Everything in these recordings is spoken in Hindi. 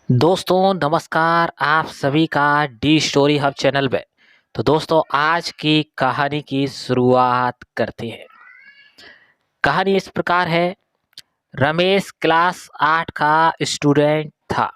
दोस्तों नमस्कार, आप सभी का डी स्टोरी हब चैनल पे। तो दोस्तों आज की कहानी की शुरुआत करते हैं। कहानी इस प्रकार है। रमेश क्लास 8 का स्टूडेंट था।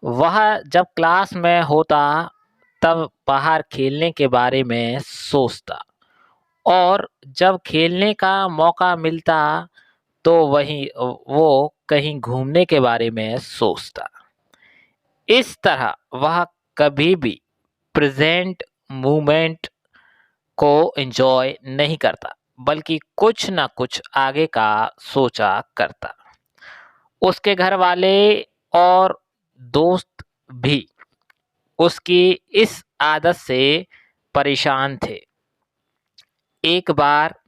वह जब क्लास में होता तब बाहर खेलने के बारे में सोचता और जब खेलने का मौका मिलता तो वहीं वो कहीं घूमने के बारे में सोचता। इस तरह वह कभी भी प्रेजेंट मोमेंट को एंजॉय नहीं करता, बल्कि कुछ न कुछ आगे का सोचा करता। उसके घर वाले और दोस्त भी उसकी इस आदत से परेशान थे। एक बार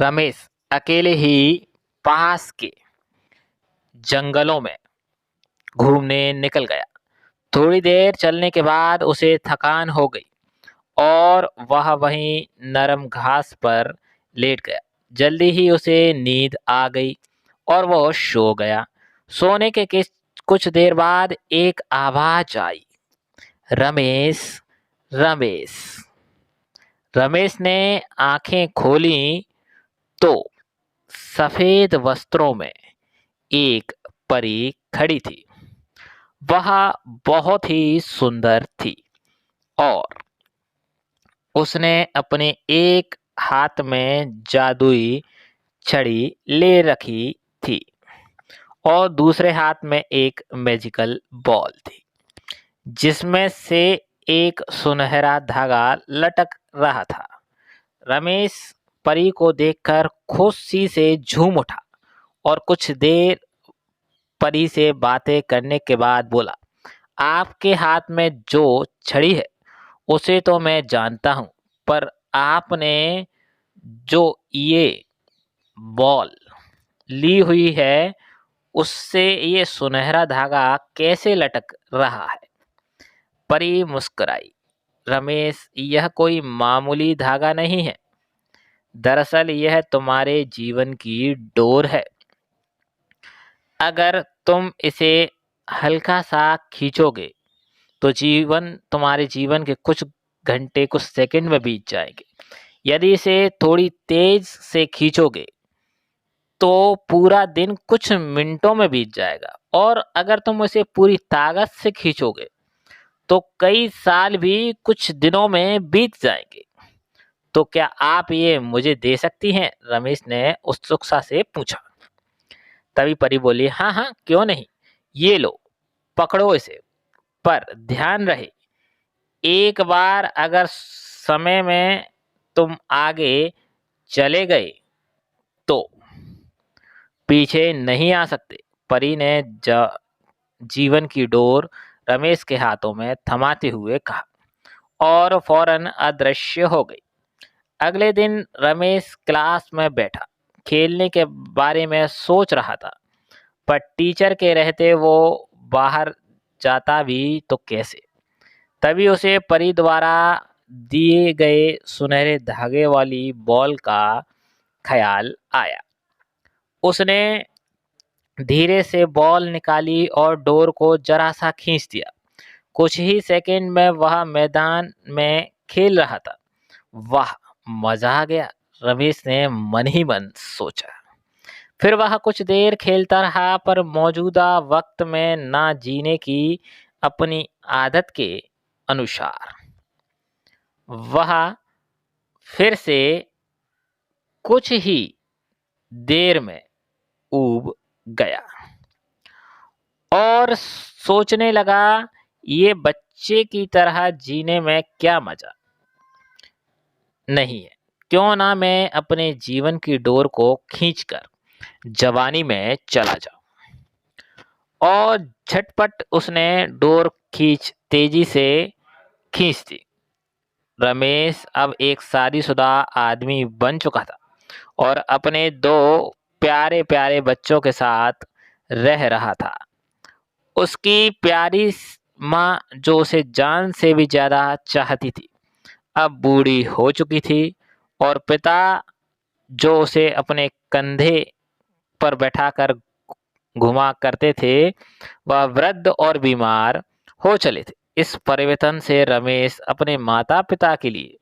रमेश अकेले ही पास के जंगलों में घूमने निकल गया। थोड़ी देर चलने के बाद उसे थकान हो गई और वह वहीं नरम घास पर लेट गया। जल्दी ही उसे नींद आ गई और वह सो गया। सोने के कुछ देर बाद एक आवाज आई, रमेश, रमेश। रमेश ने आंखें खोली तो सफेद वस्त्रों में एक परी खड़ी थी। वह बहुत ही सुंदर थी और उसने अपने एक हाथ में जादुई छड़ी ले रखी थी और दूसरे हाथ में एक मैजिकल बॉल थी जिसमें से एक सुनहरा धागा लटक रहा था। रमेश परी को देखकर खुशी से झूम उठा और कुछ देर परी से बातें करने के बाद बोला, आपके हाथ में जो छड़ी है उसे तो मैं जानता हूँ, पर आपने जो ये बॉल ली हुई है उससे ये सुनहरा धागा कैसे लटक रहा है? परी मुस्कुराई, रमेश, यह कोई मामूली धागा नहीं है। दरअसल यह तुम्हारे जीवन की डोर है। अगर तुम इसे हल्का सा खींचोगे तो तुम्हारे जीवन के कुछ घंटे कुछ सेकंड में बीत जाएंगे। यदि इसे थोड़ी तेज से खींचोगे तो पूरा दिन कुछ मिनटों में बीत जाएगा और अगर तुम इसे पूरी ताकत से खींचोगे तो कई साल भी कुछ दिनों में बीत जाएंगे। तो क्या आप ये मुझे दे सकती हैं? रमेश ने उत्सुकता से पूछा। तभी परी बोली, हाँ हाँ, क्यों नहीं, ये लो, पकड़ो इसे। पर ध्यान रहे, एक बार अगर समय में तुम आगे चले गए तो पीछे नहीं आ सकते। परी ने जीवन की डोर रमेश के हाथों में थमाते हुए कहा और फौरन अदृश्य हो गई। अगले दिन रमेश क्लास में बैठा खेलने के बारे में सोच रहा था, पर टीचर के रहते वो बाहर जाता भी तो कैसे। तभी उसे परी द्वारा दिए गए सुनहरे धागे वाली बॉल का ख्याल आया। उसने धीरे से बॉल निकाली और डोर को जरा सा खींच दिया। कुछ ही सेकंड में वह मैदान में खेल रहा था। वाह, मजा आ गया, रमेश ने मन ही मन सोचा। फिर वह कुछ देर खेलता रहा, पर मौजूदा वक्त में ना जीने की अपनी आदत के अनुसार वह फिर से कुछ ही देर में ऊब गया और सोचने लगा, ये बच्चे की तरह जीने में क्या मजा नहीं है। क्यों ना मैं अपने जीवन की डोर को खींचकर जवानी में चला जाऊं। और झटपट उसने डोर तेजी से खींच दी। रमेश अब एक शादीशुदा आदमी बन चुका था और अपने दो प्यारे प्यारे बच्चों के साथ रह रहा था। उसकी प्यारी माँ, जो उसे जान से भी ज्यादा चाहती थी, अब बूढ़ी हो चुकी थी और पिता, जो उसे अपने कंधे पर बैठाकर घुमा करते थे वह वृद्ध और बीमार हो चले थे। इस परिवर्तन से रमेश अपने माता पिता के लिए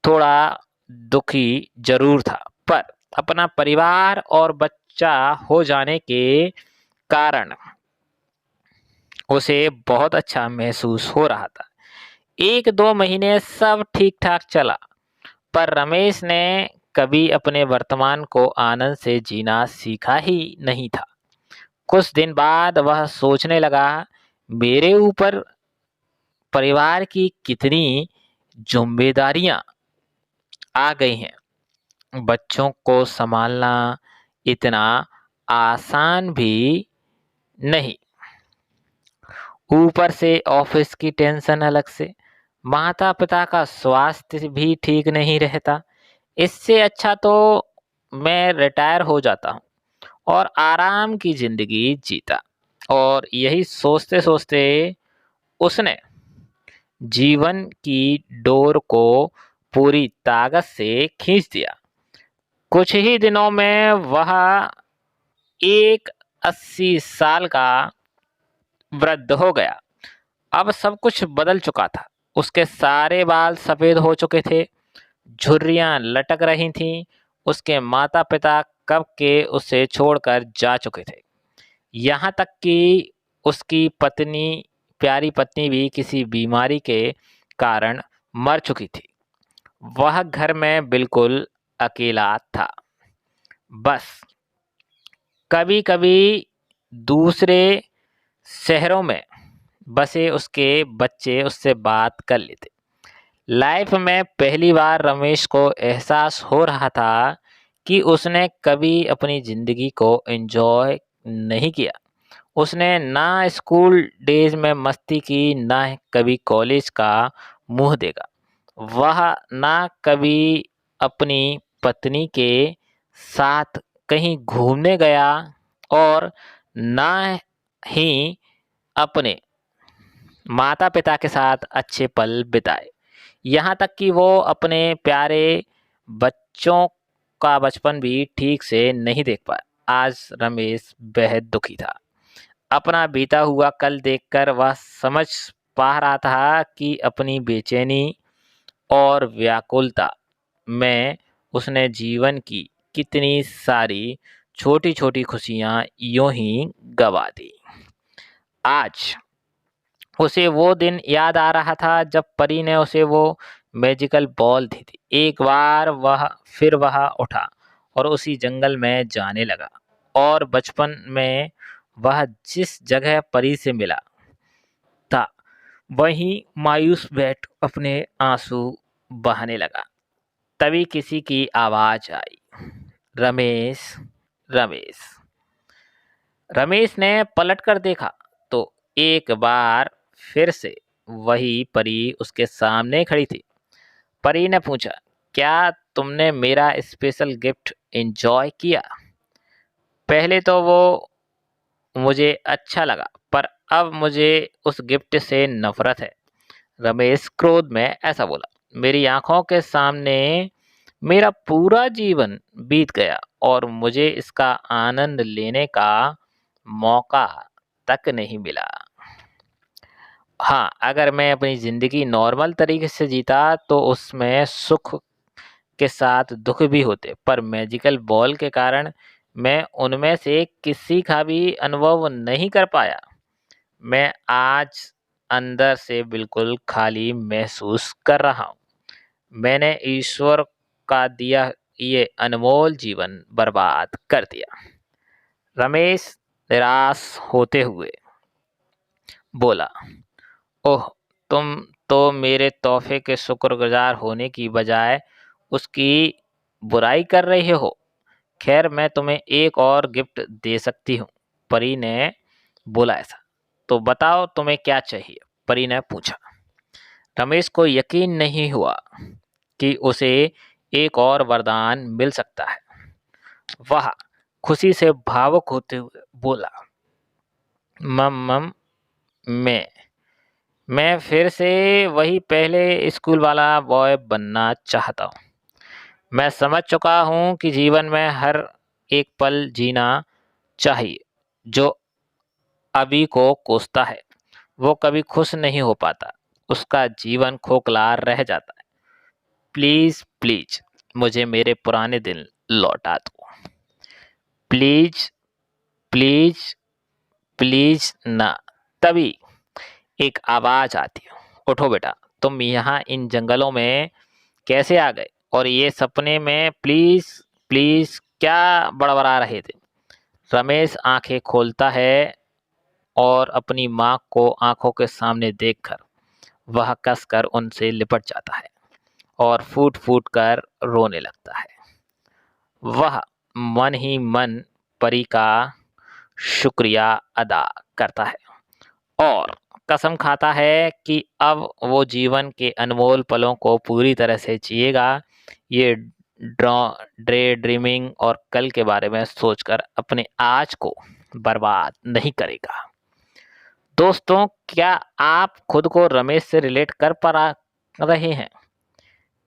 थोड़ा दुखी जरूर था, पर अपना परिवार और बच्चा हो जाने के कारण उसे बहुत अच्छा महसूस हो रहा था। 1-2 महीने सब ठीक ठाक चला, पर रमेश ने कभी अपने वर्तमान को आनंद से जीना सीखा ही नहीं था। कुछ दिन बाद वह सोचने लगा, मेरे ऊपर परिवार की कितनी जिम्मेदारियां आ गई हैं। बच्चों को संभालना इतना आसान भी नहीं, ऊपर से ऑफिस की टेंशन अलग से, माता पिता का स्वास्थ्य भी ठीक नहीं रहता। इससे अच्छा तो मैं रिटायर हो जाता हूँ और आराम की जिंदगी जीता। और यही सोचते सोचते उसने जीवन की डोर को पूरी ताकत से खींच दिया। कुछ ही दिनों में वह एक 80 साल का वृद्ध हो गया। अब सब कुछ बदल चुका था। उसके सारे बाल सफेद हो चुके थे, झुर्रियां लटक रही थीं। उसके माता पिता कब के उसे छोड़कर जा चुके थे। यहाँ तक कि उसकी पत्नी, प्यारी पत्नी भी किसी बीमारी के कारण मर चुकी थी। वह घर में बिल्कुल अकेला था। बस कभी कभी दूसरे शहरों में बसे उसके बच्चे उससे बात कर लेते। लाइफ में पहली बार रमेश को एहसास हो रहा था कि उसने कभी अपनी ज़िंदगी को एंजॉय नहीं किया। उसने ना स्कूल डेज में मस्ती की, ना कभी कॉलेज का मुंह देखा। वह ना कभी अपनी पत्नी के साथ कहीं घूमने गया और ना ही अपने माता पिता के साथ अच्छे पल बिताए। यहाँ तक कि वो अपने प्यारे बच्चों का बचपन भी ठीक से नहीं देख पाया। आज रमेश बेहद दुखी था। अपना बीता हुआ कल देखकर वह समझ पा रहा था कि अपनी बेचैनी और व्याकुलता में उसने जीवन की कितनी सारी छोटी छोटी खुशियां यूं ही गवा दी। आज उसे वो दिन याद आ रहा था जब परी ने उसे वो मैजिकल बॉल दी थी। एक बार वह उठा और उसी जंगल में जाने लगा। और बचपन में वह जिस जगह परी से मिला था वहीं मायूस बैठ अपने आंसू बहाने लगा। तभी किसी की आवाज आई, रमेश, रमेश। रमेश ने पलटकर देखा तो एक बार फिर से वही परी उसके सामने खड़ी थी। परी ने पूछा, क्या तुमने मेरा स्पेशल गिफ्ट एंजॉय किया? पहले तो वो मुझे अच्छा लगा, पर अब मुझे उस गिफ्ट से नफरत है। रमेश क्रोध में ऐसा बोला। मेरी आंखों के सामने मेरा पूरा जीवन बीत गया और मुझे इसका आनंद लेने का मौका तक नहीं मिला। हाँ, अगर मैं अपनी ज़िंदगी नॉर्मल तरीके से जीता तो उसमें सुख के साथ दुख भी होते, पर मैजिकल बॉल के कारण मैं उनमें से किसी का भी अनुभव नहीं कर पाया। मैं आज अंदर से बिल्कुल खाली महसूस कर रहा हूँ। मैंने ईश्वर का दिया ये अनमोल जीवन बर्बाद कर दिया। रमेश निराश होते हुए बोला, ओह, तुम तो मेरे तोहफे के शुक्रगुजार होने की बजाय उसकी बुराई कर रहे हो। खैर, मैं तुम्हें एक और गिफ्ट दे सकती हूँ। परी ने बोला ऐसा। तो बताओ तुम्हें क्या चाहिए? परी ने पूछा। रमेश को यकीन नहीं हुआ कि उसे एक और वरदान मिल सकता है। वह खुशी से भावुक होते हुए बोला, मम मैं फिर से वही पहले स्कूल वाला बॉय बनना चाहता हूँ। मैं समझ चुका हूँ कि जीवन में हर एक पल जीना चाहिए, जो अभी को कोसता है वो कभी खुश नहीं हो पाता, उसका जीवन खोखला रह जाता है। प्लीज प्लीज मुझे मेरे पुराने दिन लौटा दो। प्लीज प्लीज प्लीज ना। तभी एक आवाज आती है, उठो बेटा, तुम यहाँ इन जंगलों में कैसे आ गए, और ये सपने में प्लीज प्लीज क्या बड़बड़ा रहे थे। रमेश आंखें खोलता है और अपनी माँ को आंखों के सामने देखकर वह कसकर उनसे लिपट जाता है और फूट फूट कर रोने लगता है। वह मन ही मन परी का शुक्रिया अदा करता है और कसम खाता है कि अब वो जीवन के अनमोल पलों को पूरी तरह से जिएगा। ये ड्रे ड्रीमिंग और कल के बारे में सोचकर अपने आज को बर्बाद नहीं करेगा। दोस्तों, क्या आप खुद को रमेश से रिलेट कर पा रहे हैं?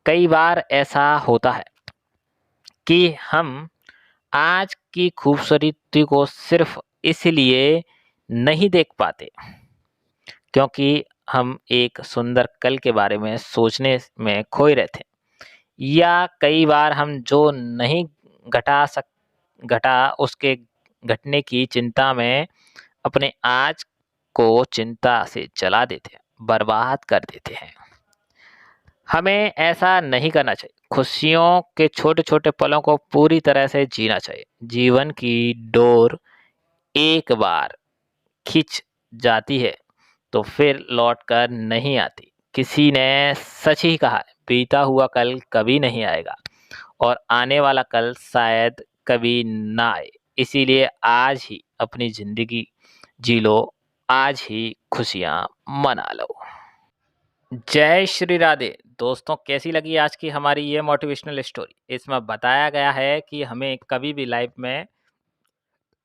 कई बार ऐसा होता है कि हम आज की खूबसूरती को सिर्फ इसलिए नहीं देख पाते क्योंकि हम एक सुंदर कल के बारे में सोचने में खोए रहते हैं, या कई बार हम जो नहीं घटा उसके घटने की चिंता में अपने आज को चिंता से जला देते हैं, बर्बाद कर देते हैं। हमें ऐसा नहीं करना चाहिए। खुशियों के छोटे छोटे पलों को पूरी तरह से जीना चाहिए। जीवन की डोर एक बार खिंच जाती है तो फिर लौट कर नहीं आती। किसी ने सच ही कहा है, बीता हुआ कल कभी नहीं आएगा और आने वाला कल शायद कभी ना आए। इसीलिए आज ही अपनी जिंदगी जी लो, आज ही खुशियाँ मना लो। जय श्री राधे। दोस्तों, कैसी लगी आज की हमारी ये मोटिवेशनल स्टोरी? इसमें बताया गया है कि हमें कभी भी लाइफ में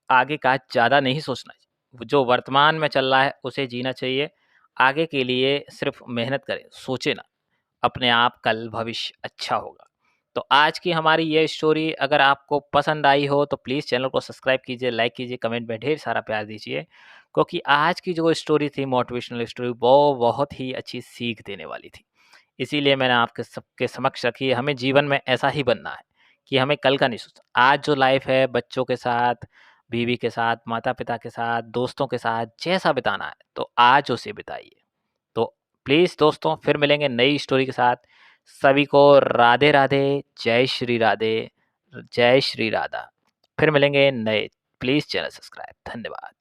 आगे का ज़्यादा नहीं सोचना चाहिए। जो वर्तमान में चल रहा है उसे जीना चाहिए। आगे के लिए सिर्फ मेहनत करें, सोचे ना। अपने आप कल भविष्य अच्छा होगा। तो आज की हमारी ये स्टोरी अगर आपको पसंद आई हो तो प्लीज़ चैनल को सब्सक्राइब कीजिए, लाइक कीजिए, कमेंट में ढेर सारा प्यार दीजिए, क्योंकि आज की जो स्टोरी थी मोटिवेशनल स्टोरी वो बहुत ही अच्छी सीख देने वाली थी। इसीलिए मैंने आपके सबके समक्ष रखी है। हमें जीवन में ऐसा ही बनना है कि हमें कल का नहीं सोचना। आज जो लाइफ है बच्चों के साथ, बीवी के साथ, माता-पिता के साथ, दोस्तों के साथ जैसा बिताना है तो आज उसे बिताइए। तो प्लीज़ दोस्तों, फिर मिलेंगे नई स्टोरी के साथ। सभी को राधे राधे, जय श्री राधे, जय श्री राधा। फिर मिलेंगे नए। Please channel subscribe. धन्यवाद।